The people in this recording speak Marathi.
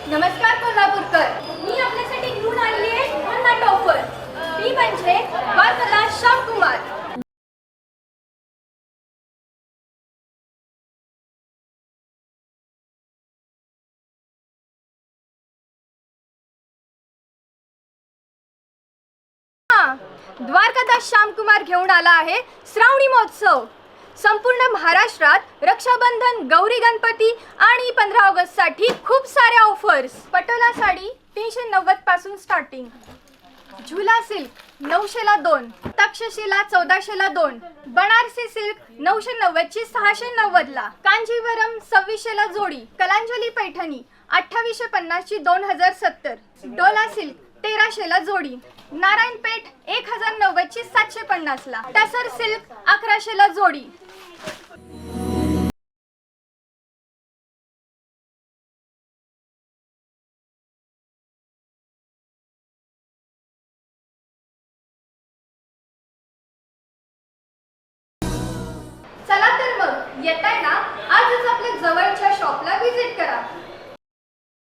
नमस्कार कोल्हापूरकर, मी आपल्यासाठी घेऊन आली आहे भन्नाट ऑफर. ती म्हणजे द्वारकादास श्यामकुमार. द्वारकादास श्यामकुमार घेऊन आला आहे श्रावणी महोत्सव. संपूर्ण महाराष्ट्रात रक्षाबंधन, गौरी गणपती आणि 15 ऑगस्ट साठी खूप साऱ्या ऑफर्स. पटोला साडी 390 पासून स्टार्टिंग, झुला सिल्क 900 ला 2, तक्षशिला 1400 ला 2, बनारसी सिल्क 990 ची 690 ला, कांजीवरम 2600 ला जोडी, कलांजली पैठणी 2850 ची 2070, डोला सिल्क 1300 ला जोडी, नारायणपेठ 1090 ची 750 ला, टसर सिल्क 1100 ला जोडी. चला तर मग येताय ना, आजच आपल्या जवळच्या शॉपला व्हिजिट करा.